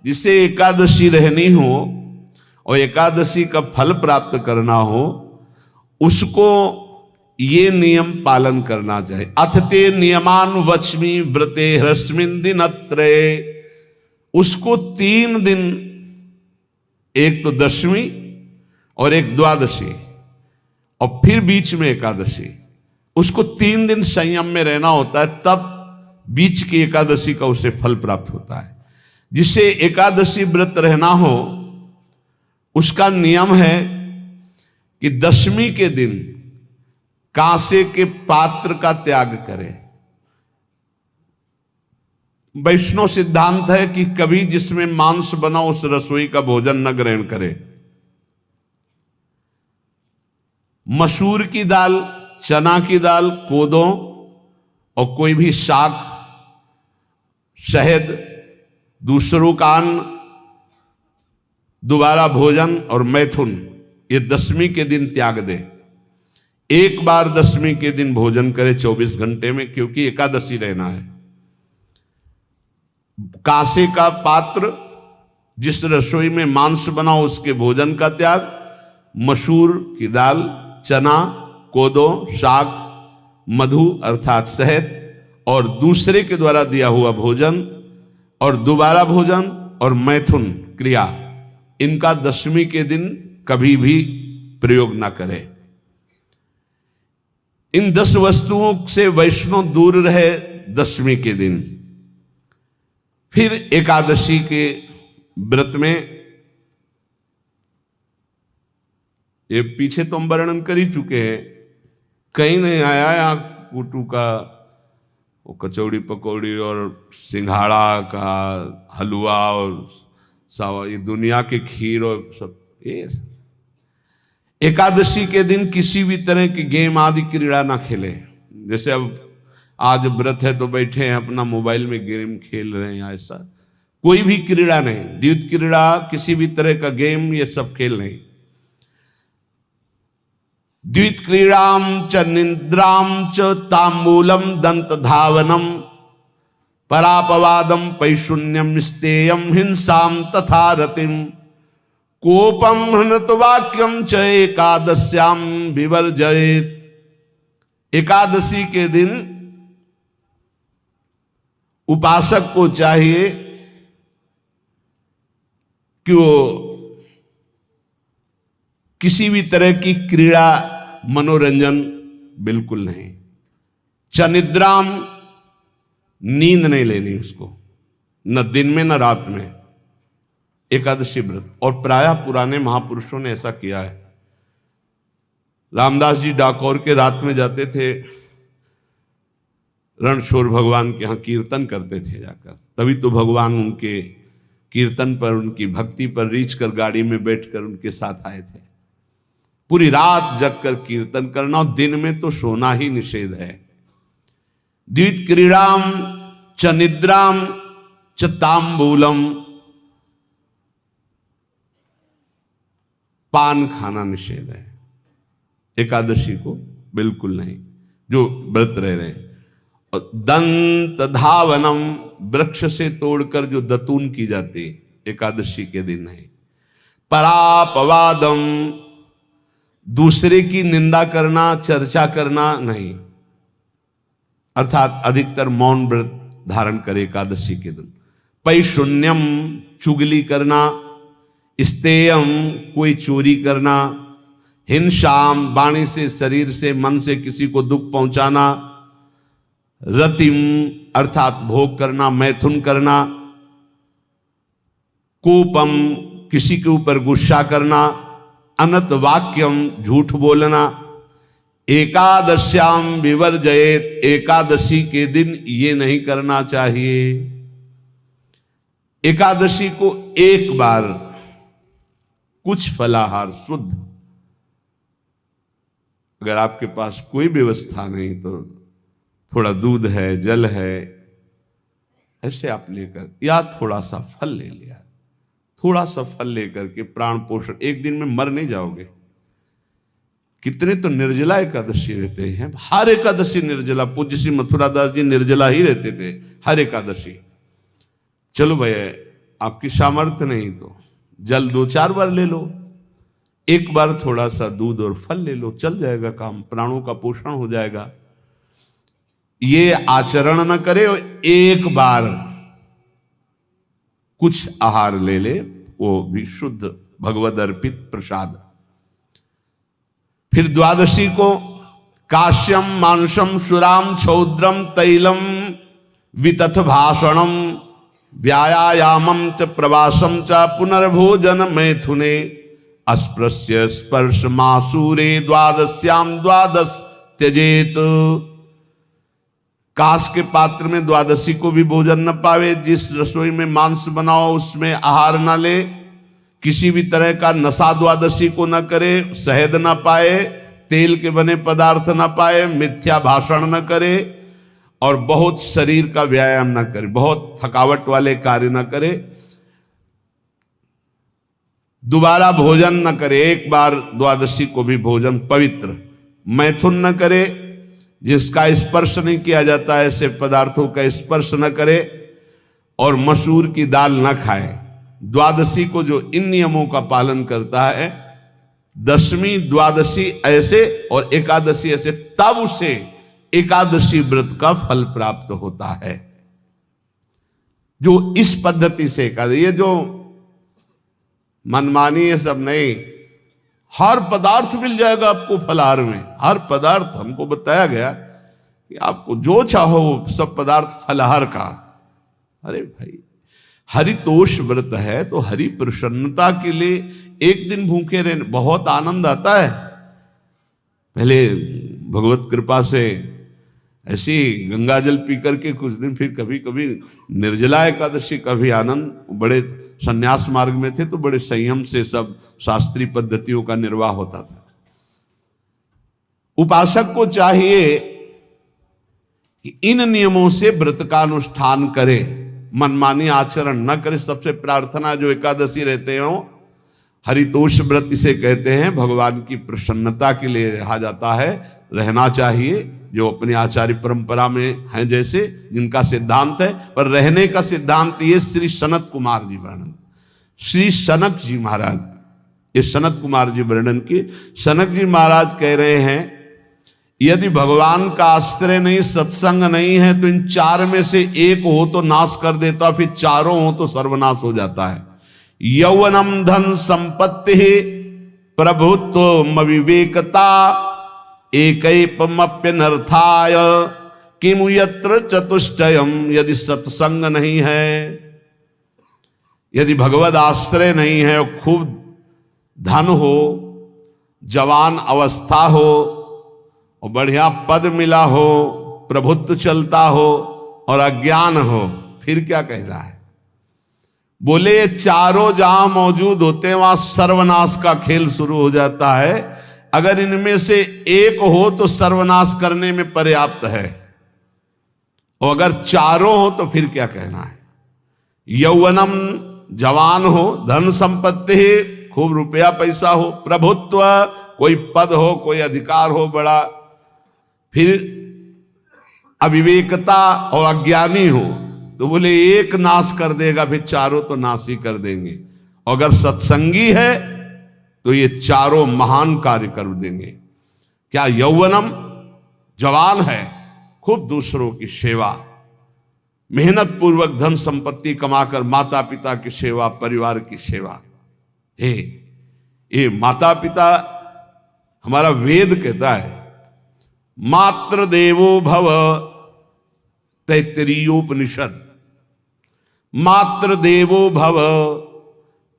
जिसे एकादशी रहनी हो और एकादशी का फल प्राप्त करना हो, उसको ये नियम पालन करना चाहिए। अथते नियमान वच्मि व्रते ह्रस्मिन् दिनत्रये, उसको 3 दिन, एक तो दशमी और एक द्वादशी और फिर बीच में एकादशी, उसको 3 दिन संयम में रहना होता है, तब बीच की एकादशी का उसे फल प्राप्त होता है। जिसे एकादशी व्रत रहना हो उसका नियम है कि दशमी के दिन कांसे के पात्र का त्याग करे। वैष्णव सिद्धांत है कि कभी जिसमें मांस बना उस रसोई का भोजन न ग्रहण करे। मसूर की दाल, चना की दाल, कोदों और कोई भी शाक, शहद, दूसरों का अन्न, दोबारा भोजन और मैथुन, ये दशमी के दिन त्याग दे। एक बार दशमी के दिन भोजन करे 24 घंटे में, क्योंकि एकादशी रहना है। कांसे का पात्र, जिस रसोई में मांस बना उसके भोजन का त्याग, मसूर की दाल, चना, कोदो, शाक, मधु अर्थात शहद और दूसरे के द्वारा दिया हुआ भोजन और दोबारा भोजन और मैथुन क्रिया, इनका दशमी के दिन कभी भी प्रयोग ना करे। इन 10 वस्तुओं से वैष्णव दूर रहे दशमी के दिन। फिर एकादशी के व्रत में, ये पीछे तो हम वर्णन कर ही चुके हैं, कहीं नहीं आया यहाँ कुटू का वो कचौड़ी पकौड़ी और सिंघाड़ा का हलवा और सावा, ये दुनिया के खीर और सब। ये एकादशी के दिन किसी भी तरह की गेम आदि क्रीड़ा ना खेले। जैसे अब आज व्रत है तो बैठे हैं अपना मोबाइल में गेम खेल रहे हैं, ऐसा कोई भी क्रीड़ा नहीं। द्वैत क्रीड़ा, किसी भी तरह का गेम, ये सब खेल नहीं। द्वैत क्रीड़ाम च निद्राम च तांबूलम दंत धावनम परापवादम पैशून्यम स्तेयम हिंसाम तथा रतिम कोपम हृत वाक्यम च एकादश्याम विवर्जयेत। एकादशी के दिन उपासक को चाहिए कि वो किसी भी तरह की क्रीड़ा, मनोरंजन बिल्कुल नहीं। चनिद्राम, नींद नहीं लेनी उसको, न दिन में न रात में, एकादशी व्रत। और प्रायः पुराने महापुरुषों ने ऐसा किया है। रामदास जी डाकोर के रात में जाते थे, रणछोड़ भगवान के यहाँ कीर्तन करते थे जाकर, तभी तो भगवान उनके कीर्तन पर, उनकी भक्ति पर रीझ कर गाड़ी में बैठकर उनके साथ आए थे। पूरी रात जगकर कीर्तन करना, और दिन में तो सोना ही निषेध है। द्वैत क्रीड़ाम च निद्राम च तांबूलम, पान खाना निषेध है एकादशी को, बिल्कुल नहीं, जो व्रत रह रहे हैं। और दंत धावनम, वृक्ष से तोड़कर जो दतून की जाती एकादशी के दिन नहीं। परापवादम, दूसरे की निंदा करना, चर्चा करना नहीं, अर्थात अधिकतर मौन व्रत धारण करे एकादशी के दिन। पैशून्यम, चुगली करना। स्तेयम, कोई चोरी करना। हिंसाम, वाणी से, शरीर से, मन से किसी को दुख पहुंचाना। रतिम, अर्थात भोग करना, मैथुन करना। कोपम, किसी के ऊपर गुस्सा करना। अनत वाक्यम, झूठ बोलना। एकादश्याम विवर्जयेत, एकादशी के दिन ये नहीं करना चाहिए। एकादशी को एक बार कुछ फलाहार शुद्ध, अगर आपके पास कोई व्यवस्था नहीं तो थोड़ा दूध है, जल है, ऐसे आप लेकर, या थोड़ा सा फल ले लिया, थोड़ा सा फल लेकर के प्राण पोषण, एक दिन में मर नहीं जाओगे। कितने तो निर्जला एकादशी रहते हैं, हर एकादशी निर्जला। पूज्य श्री मथुरा दास जी निर्जला ही रहते थे हर एकादशी। चलो भैया, आपकी सामर्थ्य नहीं तो जल 2-4 बार ले लो, एक बार थोड़ा सा दूध और फल ले लो, चल जाएगा काम, प्राणों का पोषण हो जाएगा। ये आचरण न करे और एक बार कुछ आहार ले ले, वो भी शुद्ध भगवद अर्पित प्रसाद। फिर द्वादशी को काश्यम मांसम सुराम छौद्रम तैलम वितथ भाषणम व्यायामम च प्रवासम च पुनर्भोजन मैथुने अस्पृश्य स्पर्श मासूरे द्वादश्याम द्वादश त्यजेत। काश के पात्र में द्वादशी को भी भोजन न पावे, जिस रसोई में मांस बनाओ उसमें आहार न ले, किसी भी तरह का नशा द्वादशी को न करे, शहद न पाए, तेल के बने पदार्थ न पाए, मिथ्या भाषण न करे और बहुत शरीर का व्यायाम न करे, बहुत थकावट वाले कार्य न करे, दोबारा भोजन न करे, एक बार द्वादशी को भी भोजन पवित्र, मैथुन न करे, जिसका स्पर्श नहीं किया जाता ऐसे पदार्थों का स्पर्श न करे, और मसूर की दाल न खाए। द्वादशी को जो इन नियमों का पालन करता है, दशमी द्वादशी ऐसे और एकादशी ऐसे, तब उसे एकादशी व्रत का फल प्राप्त होता है। जो इस पद्धति से एकादशी, ये जो मनमानी है सब नहीं, हर पदार्थ मिल जाएगा आपको फलाहार में, हर पदार्थ हमको बताया गया कि आपको जो चाहो सब पदार्थ फलाहार का। अरे भाई, हरितोष व्रत है तो हरि प्रसन्नता के लिए एक दिन भूखे रहने बहुत आनंद आता है। पहले भगवत कृपा से ऐसी गंगा जल पी करके कुछ दिन, फिर कभी कभी निर्जला एकादशी का भी आनंद। बड़े संन्यास मार्ग में थे तो बड़े संयम से सब शास्त्रीय पद्धतियों का निर्वाह होता था। उपासक को चाहिए कि इन नियमों से व्रत का अनुष्ठान करे, मनमानी आचरण न करे। सबसे प्रार्थना जो एकादशी रहते हो, हरितोष व्रत इसे कहते हैं, भगवान की प्रसन्नता के लिए रहा जाता है, रहना चाहिए। जो अपनी आचार्य परंपरा में हैं जैसे, जिनका सिद्धांत है, पर रहने का सिद्धांत ये श्री सनत कुमार जी वर्णन, श्री सनक जी महाराज, ये सनत कुमार जी वर्णन की। सनक जी महाराज कह रहे हैं, यदि भगवान का आश्रय नहीं, सत्संग नहीं है, तो इन चार में से एक हो तो नाश कर देता, फिर चारों हो तो सर्वनाश हो जाता है। यौवनम धन संपत्ति प्रभुत्व विवेकता एकैपमप्यनर्थाय किमु यत्र चतुष्टयम। यदि सत्संग नहीं है, यदि भगवद आश्रय नहीं है, और खूब धन हो, जवान अवस्था हो, और बढ़िया पद मिला हो, प्रभुत्व चलता हो, और अज्ञान हो, फिर क्या कह रहा है? बोले ये चारों जहां मौजूद होते हैं वहां सर्वनाश का खेल शुरू हो जाता है। अगर इनमें से एक हो तो सर्वनाश करने में पर्याप्त है, और अगर चारों हो तो फिर क्या कहना है? यौवनम जवान हो, धन संपत्ति खूब रुपया पैसा हो, प्रभुत्व कोई पद हो, कोई अधिकार हो बड़ा, फिर अविवेकता और अज्ञानी हो, तो बोले एक नाश कर देगा, फिर चारों तो नाश ही कर देंगे। और अगर सत्संगी है तो ये चारों महान कार्य कर देंगे। क्या यौवनम जवान है, खूब दूसरों की सेवा, मेहनत पूर्वक धन संपत्ति कमाकर माता पिता की सेवा, परिवार की सेवा। हे ये माता पिता, हमारा वेद कहता है मातृ देवो भव, तैत्तरीयोपनिषद, मातृ देवो भव,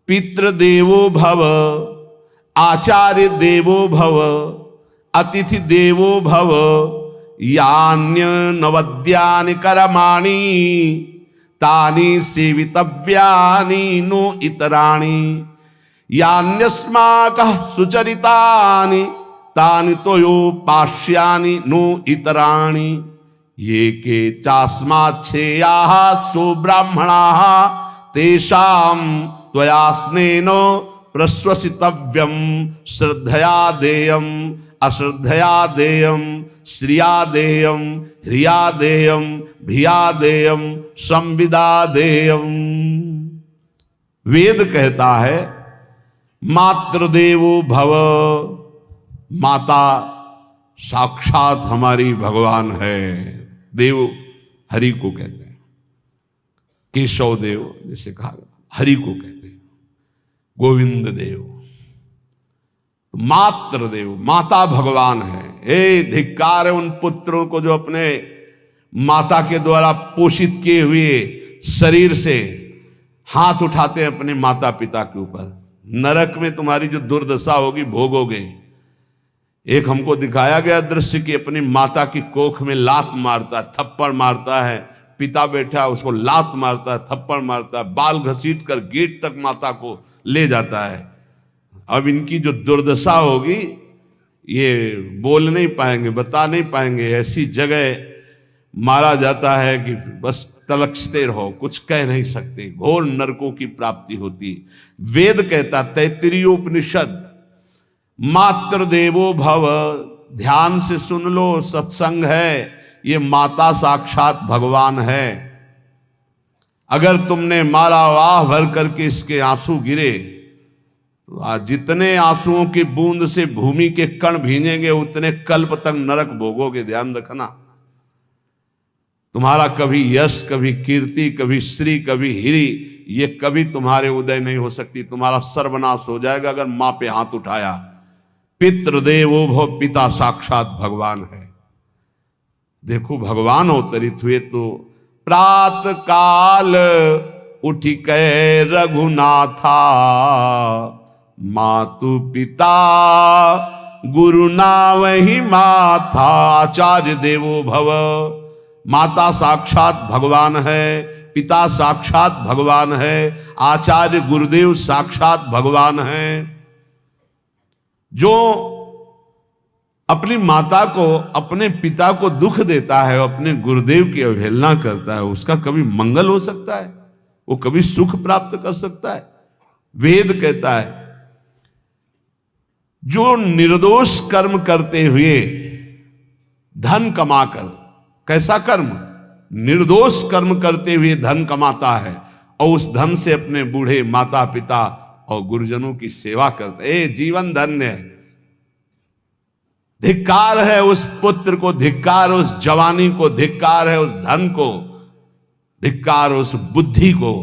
पितृ देवो भव, आचार्य देवो भव, अतिथि देवो भव, यान्य नवद्यानि कर्माणि तानि सेवितव्यानि नो इतराणि, यान्यस्माकः सुचरितानि तानि तोयोपास्यानि नो इतराणि, ये के चास्माच्छेयाः सो ब्राह्मणाः तेषां त्वया स्नेन प्रश्वसितव्यम श्रद्धया देयम अश्रद्धया देयम श्रिया देयम ह्रिया देयम भिया देयम संविदा देयम। वेद कहता है मातृदेवो भव, माता साक्षात हमारी भगवान है। देव हरि को कहते हैं, केशव देव जैसे कहा हरि को कहते हैं, गोविंद देव, मातृदेव माता भगवान है। ए धिक्कार है उन पुत्रों को जो अपने माता के द्वारा पोषित किए हुए शरीर से हाथ उठाते हैं अपने माता पिता के ऊपर। नरक में तुम्हारी जो दुर्दशा होगी भोगोगे। एक हमको दिखाया गया दृश्य कि अपनी माता की कोख में लात मारता है, थप्पड़ मारता है, पिता बैठा है उसको लात मारता है, थप्पड़ मारता है, बाल घसीट कर गेट तक माता को ले जाता है। अब इनकी जो दुर्दशा होगी ये बोल नहीं पाएंगे, बता नहीं पाएंगे। ऐसी जगह मारा जाता है कि बस तलकते रहो, कुछ कह नहीं सकते, घोर नरकों की प्राप्ति होती। वेद कहता, तैत्तिरीयोपनिषद, मातृदेवो भव, ध्यान से सुन लो, सत्संग है, ये माता साक्षात भगवान है। अगर तुमने मारा वाह भर करके इसके आंसू गिरे तो आज जितने आंसुओं की बूंद से भूमि के कण भींजेंगे उतने कल्प तक नरक भोगोगे। ध्यान रखना, तुम्हारा कभी यश, कभी कीर्ति, कभी श्री, कभी हिरी, ये कभी तुम्हारे उदय नहीं हो सकती। तुम्हारा सर्वनाश हो जाएगा अगर मां पे हाथ उठाया। पितृदेवो भव, पिता साक्षात भगवान है। देखो भगवान अवतरित हुए तो प्रात काल उठी कै रघुनाथा, मातु पिता गुरु नावहि माथा। आचार्य देवो भव, माता साक्षात भगवान है, पिता साक्षात भगवान है, आचार्य गुरुदेव साक्षात भगवान है। जो अपनी माता को, अपने पिता को दुख देता है, अपने गुरुदेव की अवहेलना करता है, उसका कभी मंगल हो सकता है? वो कभी सुख प्राप्त कर सकता है? वेद कहता है जो निर्दोष कर्म करते हुए धन कमाकर, कैसा कर्म? निर्दोष कर्म करते हुए धन कमाता है और उस धन से अपने बूढ़े माता पिता और गुरुजनों की सेवा करते, ए जीवन धन्य है। धिक्कार है उस पुत्र को, धिक्कार उस जवानी को, धिक्कार है उस धन को, धिक्कार उस बुद्धि को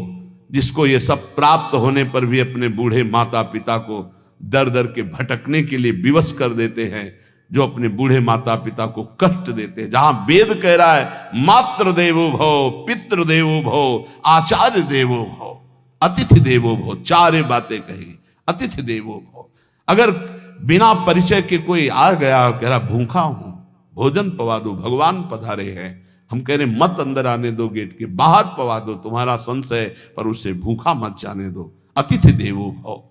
जिसको ये सब प्राप्त होने पर भी अपने बूढ़े माता पिता को दर दर के भटकने के लिए विवश कर देते हैं, जो अपने बूढ़े माता पिता को कष्ट देते हैं। जहां वेद कह रहा है मातृ देवो भव, पितृ देवो भव, आचार्य देवो भव, अतिथि देवो भव, चारे बातें कही। अतिथि देवो भव, अगर बिना परिचय के कोई आ गया, कह रहा भूखा हूं, भोजन पवा दो, भगवान पधारे हैं, हम कह रहे मत अंदर आने दो, गेट के बाहर पवा दो, तुम्हारा संशय पर उसे भूखा मत जाने दो। अतिथि देवो भव।